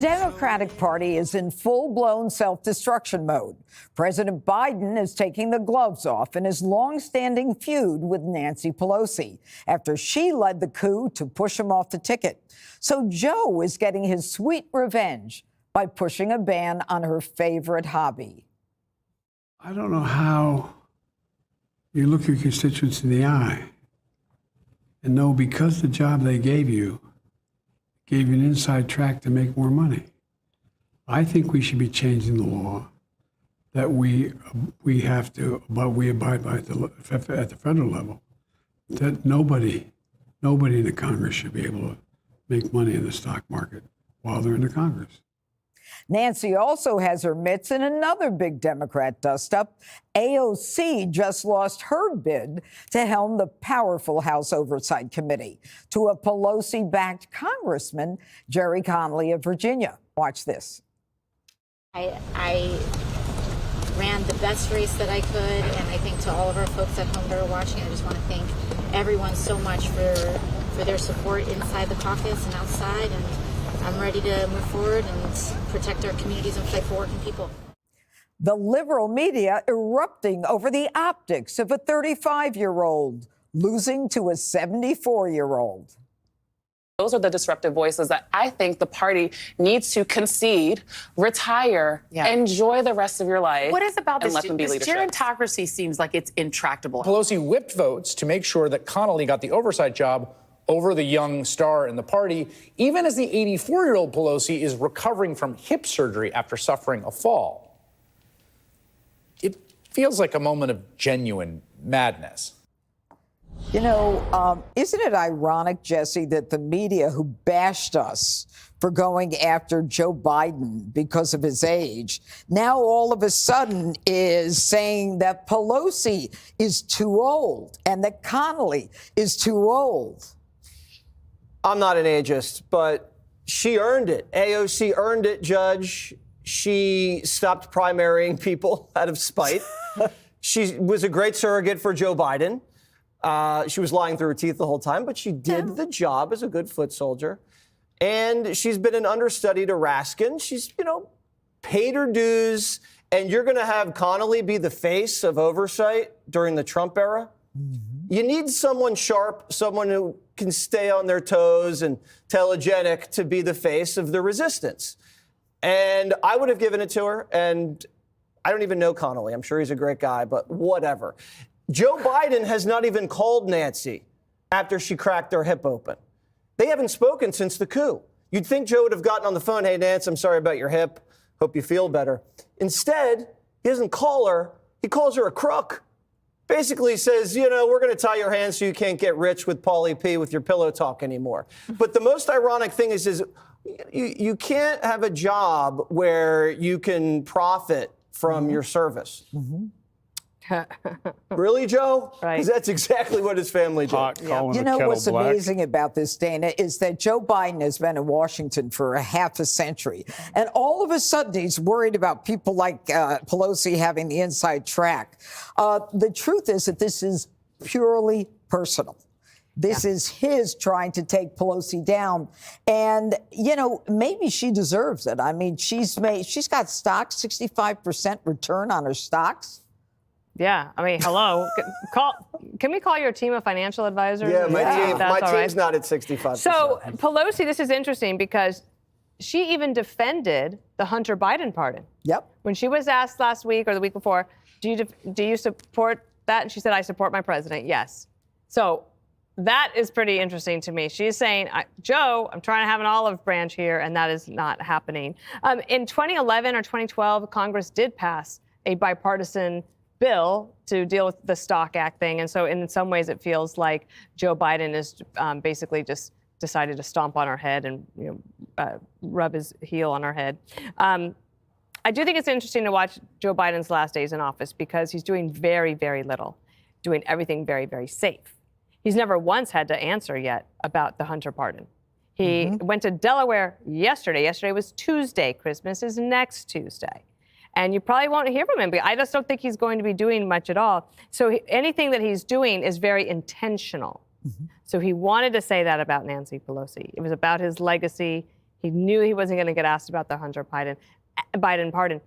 Democratic Party is in full-blown self-destruction mode. President Biden is taking the gloves off in his long-standing feud with Nancy Pelosi after she led the coup to push him off the ticket. So Joe is getting his sweet revenge by pushing a ban on her favorite hobby. I don't know how you look your constituents in the eye and know because the job they gave you an inside track to make more money. I think we should be changing the law that we have to, but we abide by at the federal level, that nobody in the Congress should be able to make money in the stock market while they're in the Congress. Nancy also has her mitts in another big Democrat dust-up. AOC just lost her bid to helm the powerful House Oversight Committee to a Pelosi-backed Congressman, Jerry Connolly of Virginia. Watch this. I ran the best race that I could, and I think to all of our folks at home that are watching, I just want to thank everyone so much for their support inside the caucus and outside, and I'm ready to move forward and protect our communities and fight for working people. The liberal media erupting over the optics of a 35-year-old losing to a 74-year-old. Those are the disruptive voices that I think the party needs to concede, retire, enjoy the rest of your life. What is about this? Let them be This leadership. gerontocracy seems like it's intractable. Pelosi whipped votes to make sure that Connolly got the oversight job over the young star in the party, even as the 84-year-old Pelosi is recovering from hip surgery after suffering a fall. It feels like a moment of genuine madness. You know, isn't it ironic, Jesse, that the media who bashed us for going after Joe Biden because of his age now all of a sudden is saying that Pelosi is too old and that Connolly is too old? I'm not an ageist, but she earned it. AOC earned it, Judge. She stopped primarying people out of spite. She was a great surrogate for Joe Biden. She was lying through her teeth the whole time, but she did the job as a good foot soldier. And she's been an understudy to Raskin. She's, paid her dues. And you're going to have Connolly be the face of oversight during the Trump era? Mm-hmm. You need someone sharp, someone who can stay on their toes and telegenic to be the face of the resistance. And I would have given it to her. And I don't even know Connolly. I'm sure he's a great guy, but whatever. Joe Biden has not even called Nancy after she cracked her hip open. They haven't spoken since the coup. You'd think Joe would have gotten on the phone, hey, Nance, I'm sorry about your hip. Hope you feel better. Instead, he doesn't call her. He calls her a crook. Basically says, we're going to tie your hands so you can't get rich with Pauly P with your pillow talk anymore. But the most ironic thing is you can't have a job where you can profit from your service. Mm-hmm. Really, Joe? Right. Because that's exactly what his family did. You know what's amazing about this, Dana, is that Joe Biden has been in Washington for a half a century. And all of a sudden, he's worried about people like Pelosi having the inside track. The truth is that this is purely personal. This is his trying to take Pelosi down. And, maybe she deserves it. I mean, she's got stocks, 65% return on her stocks. Yeah, I mean, hello. Can we call your team a financial advisor? Yeah, my team's not at 65%. So Pelosi, this is interesting because she even defended the Hunter Biden pardon. Yep. When she was asked last week or the week before, do you support that? And she said, I support my president. Yes. So that is pretty interesting to me. She's saying, Joe, I'm trying to have an olive branch here, and that is not happening. In 2011 or 2012, Congress did pass a bipartisan bill to deal with the Stock Act thing. And so in some ways, it feels like Joe Biden is basically just decided to stomp on our head and rub his heel on our head. I do think it's interesting to watch Joe Biden's last days in office because he's doing very, very little, doing everything very, very safe. He's never once had to answer yet about the Hunter pardon. He went to Delaware yesterday. Yesterday was Tuesday. Christmas is next Tuesday. And you probably won't hear from him. But I just don't think he's going to be doing much at all. So anything that he's doing is very intentional. So he wanted to say that about Nancy Pelosi. It was about his legacy. He knew he wasn't going to get asked about the Hunter Biden pardon.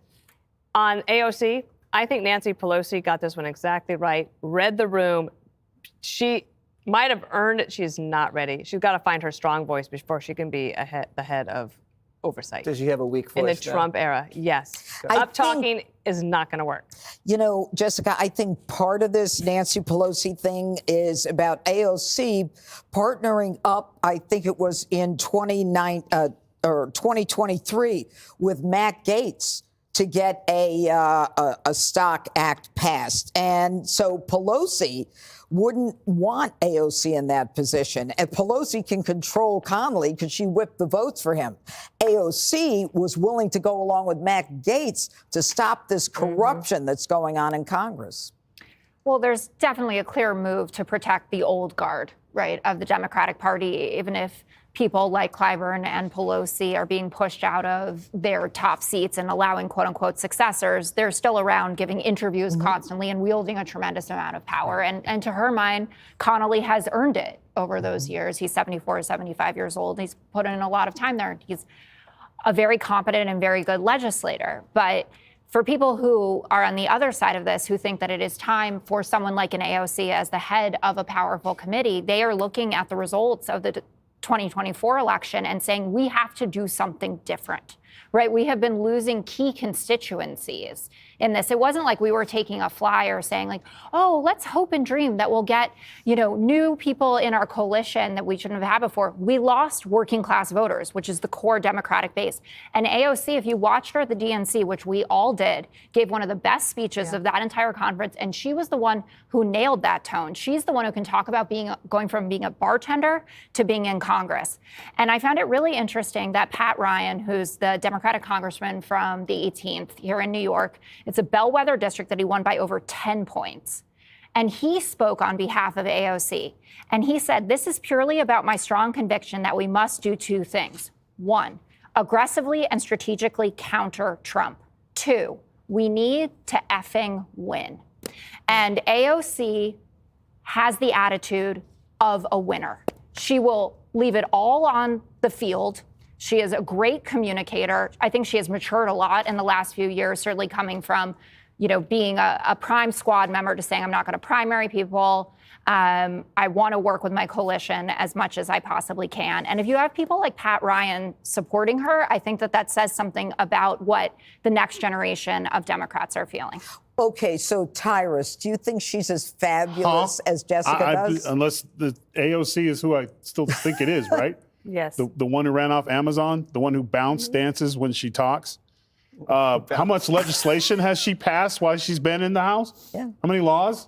On AOC, I think Nancy Pelosi got this one exactly right, read the room. She might have earned it. She's not ready. She's got to find her strong voice before she can be the head of oversight. Does she have a weak voice in the now? Trump era? Yes. Up talking is not going to work. You know, Jessica, I think part of this Nancy Pelosi thing is about AOC partnering up, I think it was in 2023 with Matt Gaetz to get a Stock Act passed. And so Pelosi wouldn't want AOC in that position. And Pelosi can control Connolly because she whipped the votes for him. AOC was willing to go along with Matt Gaetz to stop this corruption that's going on in Congress. Well, there's definitely a clear move to protect the old guard, right, of the Democratic Party, even if people like Clyburn and Pelosi are being pushed out of their top seats and allowing quote unquote successors, they're still around giving interviews constantly and wielding a tremendous amount of power. And to her mind, Connolly has earned it over those years. He's 74, 75 years old. He's put in a lot of time there. He's a very competent and very good legislator. But for people who are on the other side of this, who think that it is time for someone like an AOC as the head of a powerful committee, they are looking at the results of the 2024 election and saying we have to do something different, right? We have been losing key constituencies in this. It wasn't like we were taking a flyer saying like, oh, let's hope and dream that we'll get, new people in our coalition that we shouldn't have had before. We lost working class voters, which is the core Democratic base. And AOC, if you watched her at the DNC, which we all did, gave one of the best speeches of that entire conference. And she was the one who nailed that tone. She's the one who can talk about going from being a bartender to being in Congress. And I found it really interesting that Pat Ryan, who's the Democratic congressman from the 18th here in New York, it's a bellwether district that he won by over 10 points. And he spoke on behalf of AOC. And he said, this is purely about my strong conviction that we must do two things. One, aggressively and strategically counter Trump. Two, we need to effing win. And AOC has the attitude of a winner. She will leave it all on the field. She is a great communicator. I think she has matured a lot in the last few years, certainly coming from, being a prime squad member to saying, I'm not going to primary people. I want to work with my coalition as much as I possibly can. And if you have people like Pat Ryan supporting her, I think that says something about what the next generation of Democrats are feeling. Okay, so Tyrus, do you think she's as fabulous as Jessica does? Unless the AOC is who I still think it is, right? Yes. The one who ran off Amazon, the one who bounced dances when she talks. How much legislation has she passed while she's been in the House? Yeah. How many laws?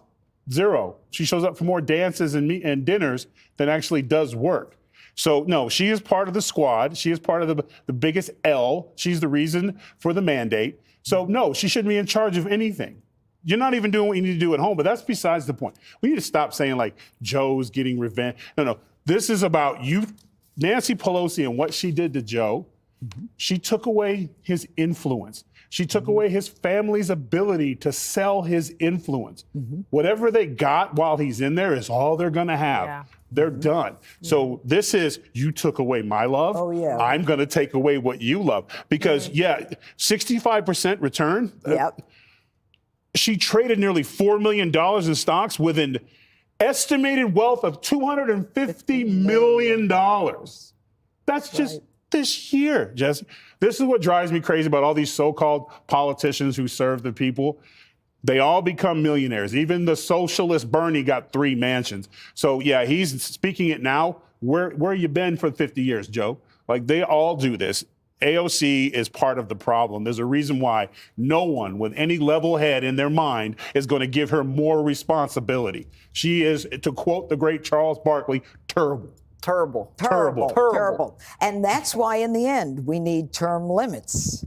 Zero. She shows up for more dances and dinners than actually does work. So, no, she is part of the squad. She is part of the biggest L. She's the reason for the mandate. So, no, she shouldn't be in charge of anything. You're not even doing what you need to do at home, but that's besides the point. We need to stop saying, like, Joe's getting revenge. No. This is about you. Nancy Pelosi and what she did to Joe, she took away his influence. She took away his family's ability to sell his influence. Whatever they got while he's in there is all they're going to have. Yeah. They're done. So this is, you took away my love. Oh, yeah. I'm going to take away what you love. Because, 65% return. Yep. She traded nearly $4 million in stocks with an estimated wealth of $250 million. That's just this year, Jesse. This is what drives me crazy about all these so-called politicians who serve the people. They all become millionaires. Even the socialist Bernie got 3 mansions. So, yeah, he's speaking it now. Where you been for 50 years, Joe? Like, they all do this. AOC is part of the problem. There's a reason why no one with any level head in their mind is going to give her more responsibility. She is, to quote the great Charles Barkley, terrible. Terrible. And that's why, in the end, we need term limits.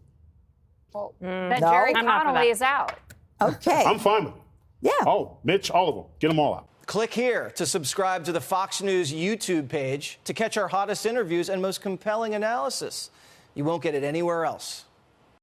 Well, that Jerry Connolly is out. Okay. I'm fine with it. Yeah. Oh, Mitch, all of them. Get them all out. Click here to subscribe to the Fox News YouTube page to catch our hottest interviews and most compelling analysis. You won't get it anywhere else.